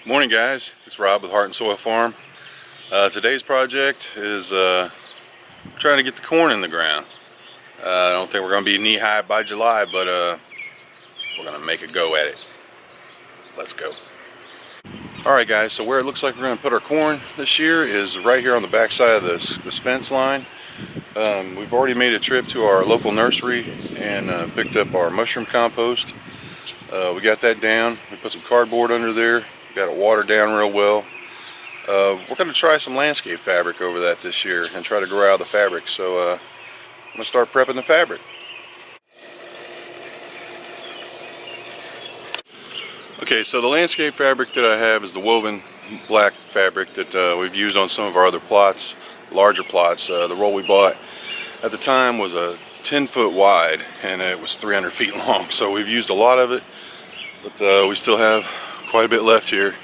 Morning guys, it's Rob with Heart and Soil Farm. Today's project is trying to get the corn in the ground. I don't think we're going to be knee high by July, but we're going to make a go at it. Let's go. Alright guys, so where it looks like we're going to put our corn this year is right here on the back side of this fence line. We've already made a trip to our local nursery and picked up our mushroom compost. We got that down. We put some cardboard under there. Got it watered down real well. We're going to try some landscape fabric over that this year and try to grow out the fabric. So I'm going to start prepping the fabric. Okay, so the landscape fabric that I have is the woven black fabric that we've used on some of our other plots, larger plots. The roll we bought at the time was a 10-foot wide and it was 300 feet long. So we've used a lot of it, but we still have quite a bit left here,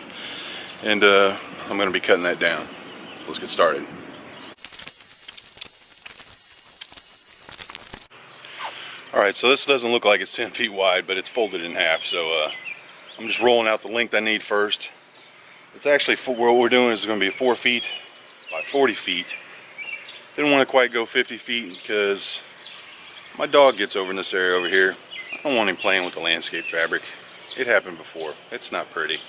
and I'm going to be cutting that down. Let's get started. Alright, so this doesn't look like it's 10 feet wide, but it's folded in half, so I'm just rolling out the length I need first. It's actually, what we're doing is going to be 4 feet by 40 feet. Didn't want to quite go 50 feet because my dog gets over in this area over here. I don't want him playing with the landscape fabric. It happened before. It's not pretty.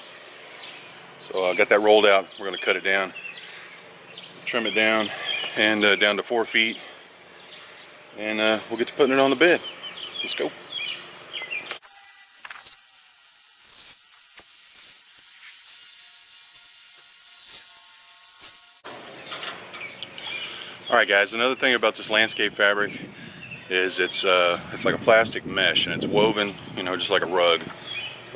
So I got that rolled out. We're going to cut it down, trim it down, and down to 4 feet. And we'll get to putting it on the bed. Let's go. Alright guys, another thing about this landscape fabric is it's like a plastic mesh, and it's woven, you know, just like a rug.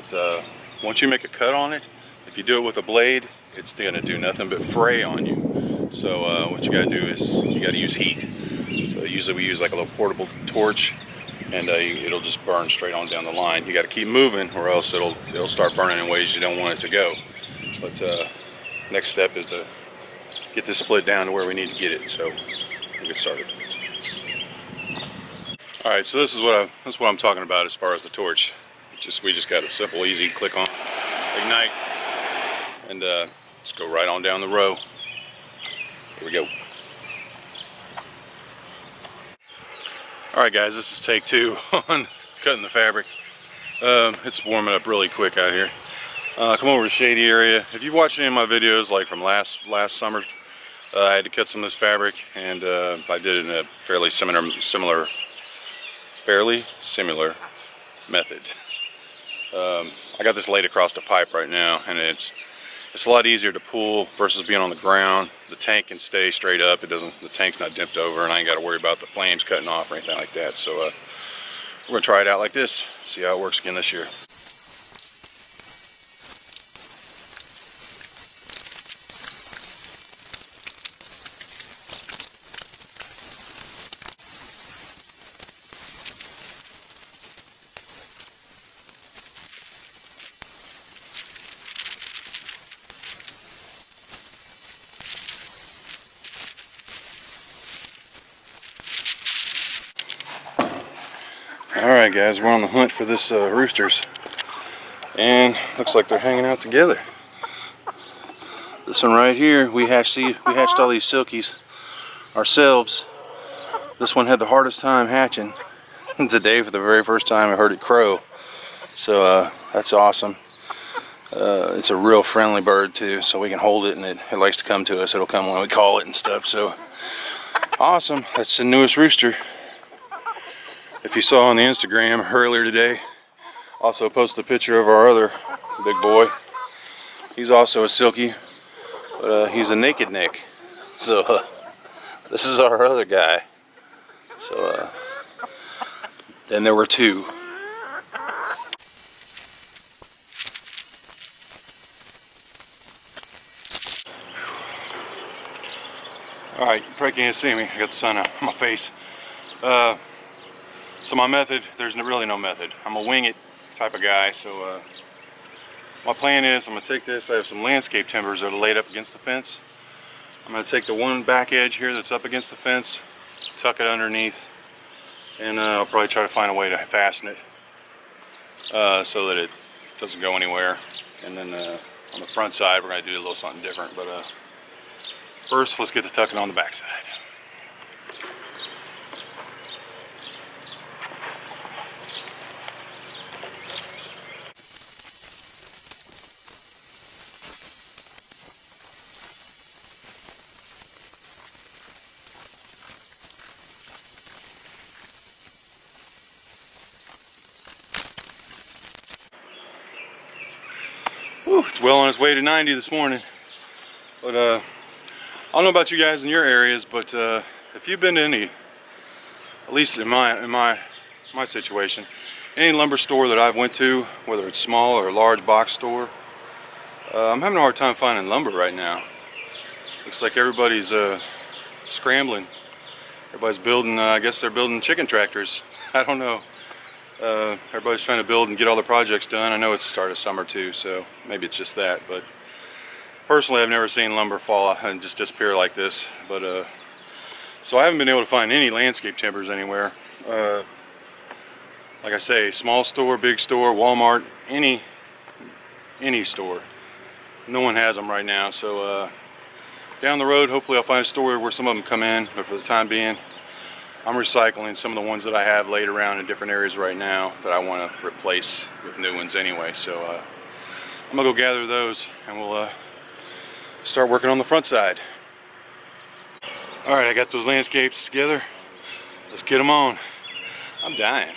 But once you make a cut on it, if you do it with a blade, it's going to do nothing but fray on you. So what you got to do is you got to use heat. So usually we use like a little portable torch, and it'll just burn straight on down the line. You got to keep moving, or else it'll start burning in ways you don't want it to go. But next step is to get this split down to where we need to get it. So we'll get started. All right, so this is what I'm talking about as far as the torch. We just got a simple, easy click on, ignite, and just go right on down the row. Here we go. All right, guys, this is take 2 on cutting the fabric. It's warming up really quick out here. Come over to shady area. If you've watched any of my videos, like from last summer, I had to cut some of this fabric, and I did it in a fairly similar method. I got this laid across the pipe right now, and it's a lot easier to pull versus being on the ground. The tank can stay straight up. The tank's not dipped over, and I ain't got to worry about the flames cutting off or anything like that. So we're gonna try it out like this, see how it works again this year. Alright guys, we're on the hunt for this roosters, and looks like they're hanging out together. This one right here, we hatched all these silkies ourselves. This one had the hardest time hatching. Today, for the very first time, I heard it crow. So that's awesome. It's a real friendly bird too, so we can hold it, and it likes to come to us. It'll come when we call it and stuff. So awesome. That's the newest rooster. If you saw on the Instagram earlier today, also posted a picture of our other big boy. He's also a silky, but he's a naked neck. So this is our other guy. So then there were 2. Alright, you probably can't see me. I got the sun on my face. So my method, there's really no method. I'm a wing it type of guy. So my plan is I'm going to take this. I have some landscape timbers that are laid up against the fence. I'm going to take the one back edge here that's up against the fence, tuck it underneath, and I'll probably try to find a way to fasten it so that it doesn't go anywhere. And then on the front side, we're going to do a little something different. But first, let's get to tucking on the back side. Whew, it's well on its way to 90 this morning. But I don't know about you guys in your areas, but if you've been to any, at least in my situation, any lumber store that I've went to, whether it's small or a large box store, I'm having a hard time finding lumber right now. Looks like everybody's scrambling. Everybody's building, I guess they're building chicken tractors. I don't know. Everybody's trying to build and get all the projects done. I know it's the start of summer too, so maybe it's just that. But personally, I've never seen lumber fall and just disappear like this. But so I haven't been able to find any landscape timbers anywhere. Like I say, small store, big store, Walmart, any store. No one has them right now. So down the road, hopefully I'll find a store where some of them come in. But for the time being, I'm recycling some of the ones that I have laid around in different areas right now that I want to replace with new ones anyway. So I'm gonna go gather those and we'll start working on the front side. All right, I got those landscapes together. Let's get them on. I'm dying.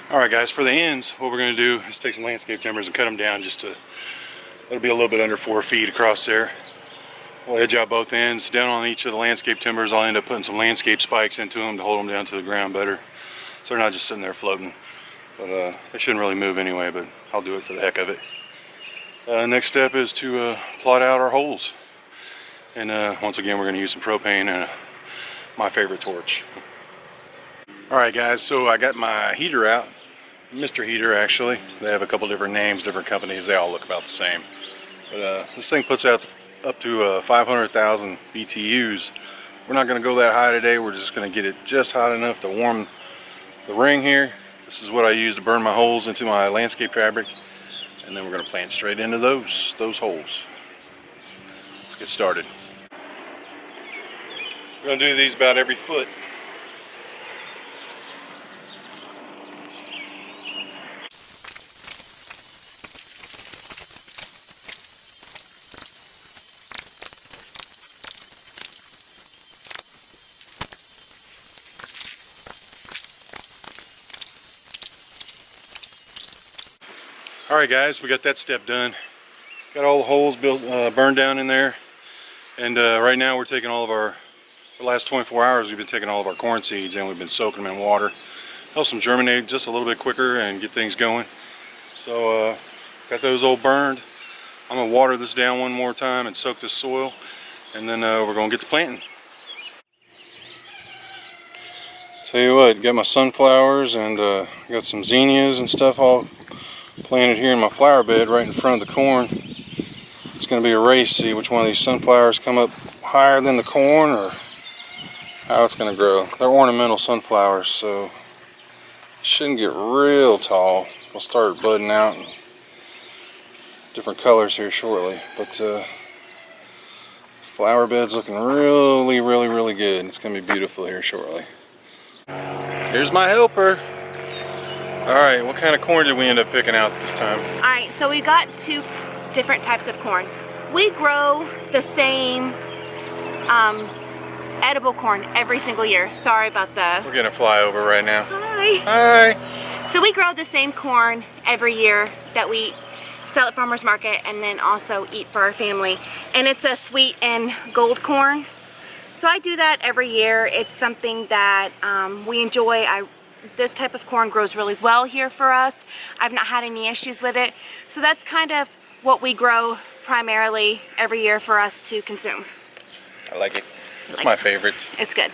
Alright guys, for the ends, what we're going to do is take some landscape timbers and cut them down just to, it'll be a little bit under 4 feet across there. We'll edge out both ends. Down on each of the landscape timbers, I'll end up putting some landscape spikes into them to hold them down to the ground better, so they're not just sitting there floating. But they shouldn't really move anyway, but I'll do it for the heck of it. Next step is to plot out our holes. And once again, we're going to use some propane and my favorite torch. Alright guys, so I got my heater out. Mr. Heater, actually. They have a couple different names, different companies. They all look about the same. But this thing puts out up to 500,000 BTUs. We're not going to go that high today. We're just going to get it just hot enough to warm the ring here. This is what I use to burn my holes into my landscape fabric. And then we're going to plant straight into those holes. Let's get started. We're going to do these about every foot. Alright guys, we got that step done. Got all the holes built, burned down in there. And right now we're taking all of the last 24 hours we've been taking all of our corn seeds and we've been soaking them in water. Helps them germinate just a little bit quicker and get things going. So got those all burned. I'm going to water this down one more time and soak this soil. And then we're going to get to planting. Tell you what, got my sunflowers and got some zinnias and stuff all planted here in my flower bed right in front of the corn. It's going to be a race, see which one of these sunflowers come up higher than the corn or how it's going to grow. They're ornamental sunflowers, so it shouldn't get real tall. They'll start budding out in different colors here shortly, but flower bed's looking really good. It's going to be beautiful here shortly. Here's my helper. Alright, what kind of corn did we end up picking out this time? Alright, so we got 2 different types of corn. We grow the same edible corn every single year. Sorry about the... We're getting a flyover right now. Hi! Hi! So we grow the same corn every year that we sell at farmers market and then also eat for our family. And it's a sweet and gold corn. So I do that every year. It's something that we enjoy. This type of corn grows really well here for us. I've not had any issues with it. So that's kind of what we grow primarily every year for us to consume. I like it. It's my favorite. It's good.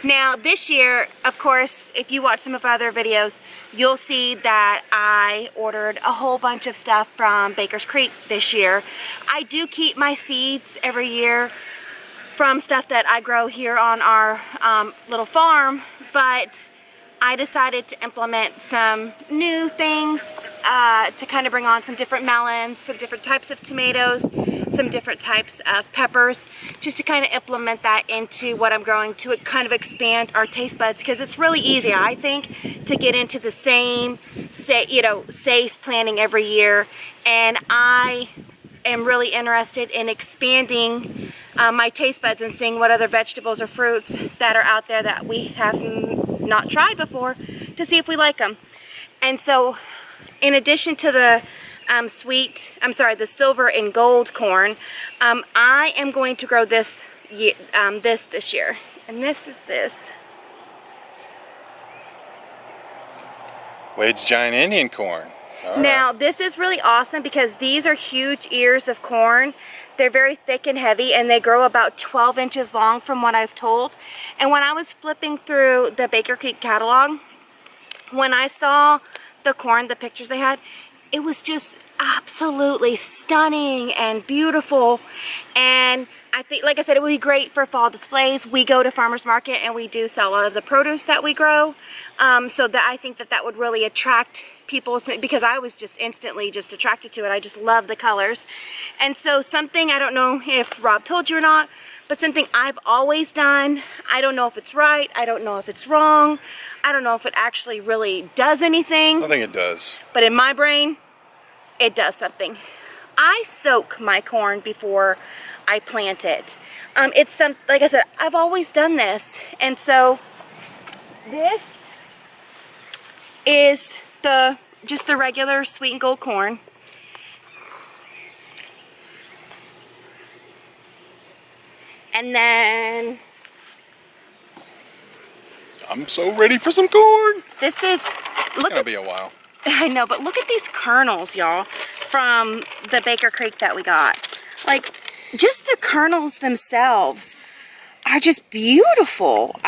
Now this year, of course, if you watch some of our other videos, you'll see that I ordered a whole bunch of stuff from Baker's Creek this year. I do keep my seeds every year from stuff that I grow here on our little farm, but I decided to implement some new things to kind of bring on some different melons, some different types of tomatoes, some different types of peppers, just to kind of implement that into what I'm growing to kind of expand our taste buds, because it's really easy, I think, to get into the same, safe planting every year, and I am really interested in expanding my taste buds and seeing what other vegetables or fruits that are out there that we have not tried before, to see if we like them. And so, in addition to the the silver and gold corn, I am going to grow this this year, and this is this. Wade's giant Indian corn. Now, this is really awesome because these are huge ears of corn. They're very thick and heavy, and they grow about 12 inches long from what I've told. And when I was flipping through the Baker Creek catalog, when I saw the corn, the pictures they had, it was just absolutely stunning and beautiful. And I think, like I said, it would be great for fall displays. We go to farmers market and we do sell a lot of the produce that we grow. So that I think that would really attract people, because I was just instantly just attracted to it. I just love the colors. And so something, I don't know if Rob told you or not, but something I've always done, I don't know if it's right, I don't know if it's wrong, I don't know if it actually really does anything. I think it does. But in my brain, it does something. I soak my corn before I plant it. It's like I said, I've always done this. And so this is just the regular sweet and gold corn. And then I'm so ready for some corn. This is, It's gonna be a while. I know, but look at these kernels, y'all, from the Baker Creek that we got. Like, just the kernels themselves are just beautiful.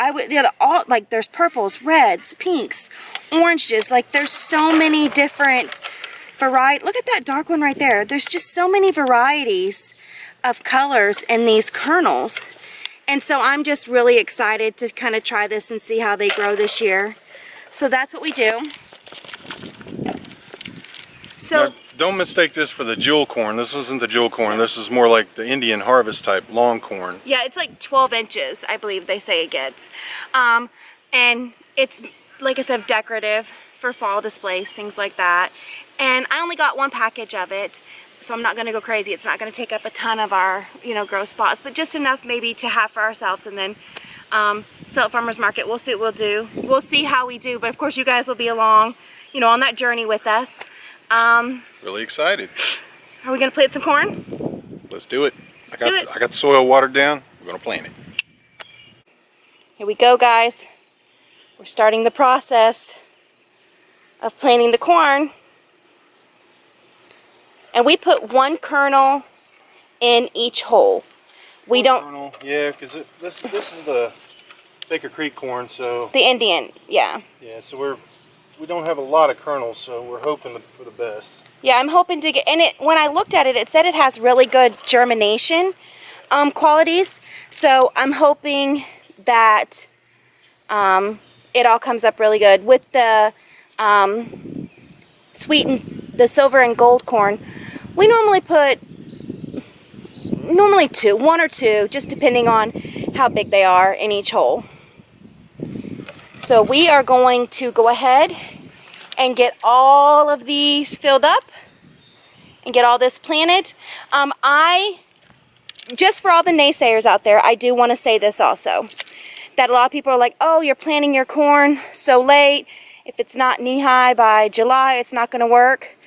All, like, there's purples, reds, pinks, oranges. Like, there's so many different varieties. Look at that dark one right there. There's just so many varieties of colors in these kernels. And so I'm just really excited to kind of try this and see how they grow this year. So that's what we do. So now, don't mistake this for the jewel corn. This isn't the jewel corn. This is more like the Indian harvest type long corn. yeah, it's like 12 inches, I believe they say it gets. And it's, like I said, decorative for fall displays, things like that. And I only got one package of it, so I'm not going to go crazy. It's not going to take up a ton of our, grow spots, but just enough maybe to have for ourselves, and then sell at farmers market. We'll see what we'll do. We'll see how we do, but of course you guys will be along, on that journey with us. Really excited. Are we going to plant some corn? Let's do it. I do it. got the soil watered down. We're gonna plant it. Here we go, guys. We're starting the process of planting the corn. And we put one kernel in each hole. We don't... Kernel, yeah, because this is the Baker Creek corn, so... The Indian, yeah. Yeah, so we don't have a lot of kernels, so we're hoping for the best. Yeah, I'm hoping to get... And when I looked at it, it said it has really good germination qualities. So I'm hoping that it all comes up really good. With the the silver and gold corn, we normally put one or two, just depending on how big they are in each hole. So we are going to go ahead and get all of these filled up and get all this planted. Just for all the naysayers out there, I do want to say this also, that a lot of people are like, oh, you're planting your corn so late. If it's not knee-high by July, it's not going to work.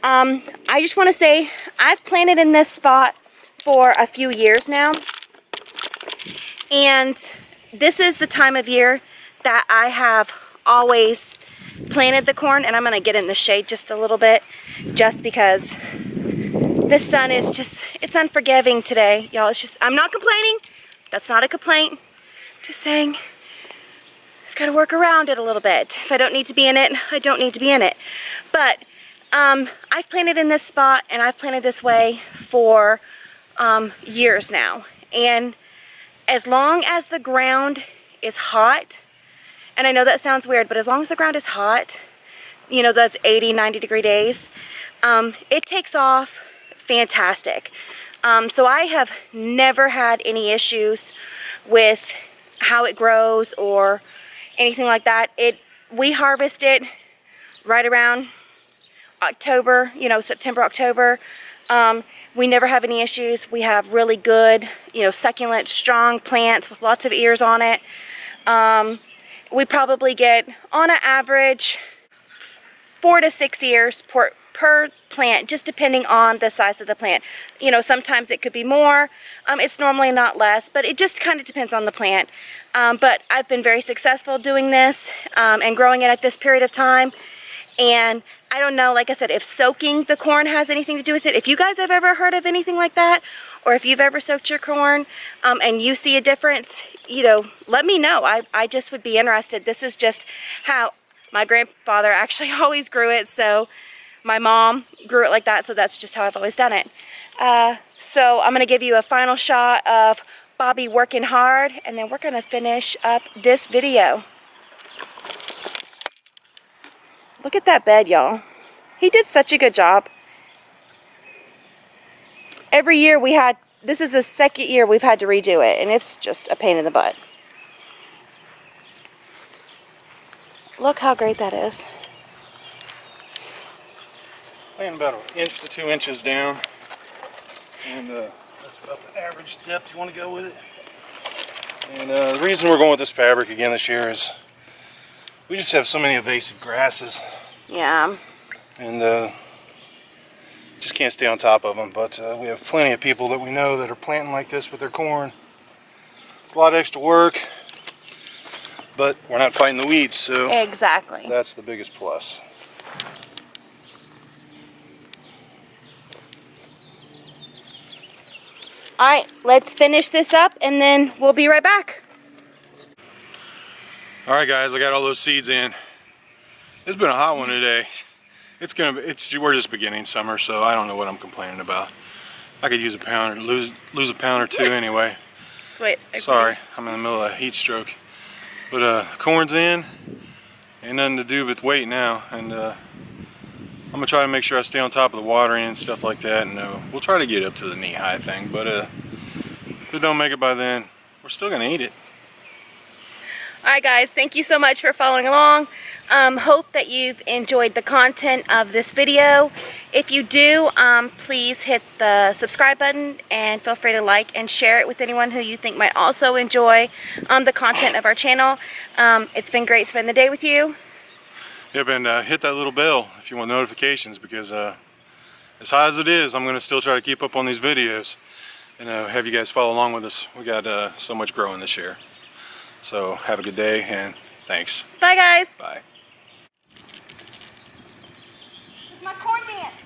I just want to say, I've planted in this spot for a few years now. And this is the time of year that I have always planted the corn. And I'm going to get in the shade just a little bit, just because the sun is just, it's unforgiving today. Y'all, it's just, I'm not complaining. That's not a complaint. Just saying, I've got to work around it a little bit. If I don't need to be in it, I don't need to be in it. But I've planted in this spot, and I've planted this way for years now. And as long as the ground is hot, and I know that sounds weird, but as long as the ground is hot, you know, that's 80, 90 degree days, it takes off fantastic. So I have never had any issues with how it grows or anything like that. We harvest it right around October, you know, September, October. We never have any issues. We have really good, you know, succulent, strong plants with lots of ears on it. We probably get, on an average, 4 to 6 ears per plant, just depending on the size of the plant. You know, sometimes it could be more. It's normally not less, but it just kind of depends on the plant. But I've been very successful doing this and growing it at this period of time. And I don't know, like I said, if soaking the corn has anything to do with it. If you guys have ever heard of anything like that, or if you've ever soaked your corn and you see a difference, you know, let me know. I just would be interested. This is just how my grandfather actually always grew it, so my mom grew it like that, so that's just how I've always done it. So I'm going to give you a final shot of Bobby working hard, and then we're going to finish up this video. Look at that bed, y'all. He did such a good job. Every year this is the second year we've had to redo it, and it's just a pain in the butt. Look how great that is. Laying about 1 inch to 2 inches down. And that's about the average depth you want to go with it. And the reason we're going with this fabric again this year is we just have so many invasive grasses. Yeah. And just can't stay on top of them. But we have plenty of people that we know that are planting like this with their corn. It's a lot of extra work, but we're not fighting the weeds, so Exactly. that's the biggest plus. All right, let's finish this up and then we'll be right back. All right, guys, I got all those seeds in. It's been a hot one today. We're just beginning summer, so I don't know what I'm complaining about. I could use a pound or lose a pound or two anyway. Sweet. Okay. Sorry, I'm in the middle of a heat stroke. But corn's in, ain't nothing to do but wait now, and I'm gonna try to make sure I stay on top of the watering and stuff like that, and we'll try to get up to the knee-high thing, but if we don't make it by then, we're still gonna eat it. Alright guys, thank you so much for following along. Hope that you've enjoyed the content of this video. If you do, please hit the subscribe button and feel free to like and share it with anyone who you think might also enjoy the content of our channel. It's been great spending the day with you. Yep, and hit that little bell if you want notifications, because as hot as it is, I'm going to still try to keep up on these videos and have you guys follow along with us. We got so much growing this year. So have a good day, and thanks. Bye guys. Bye. It's my corn dance.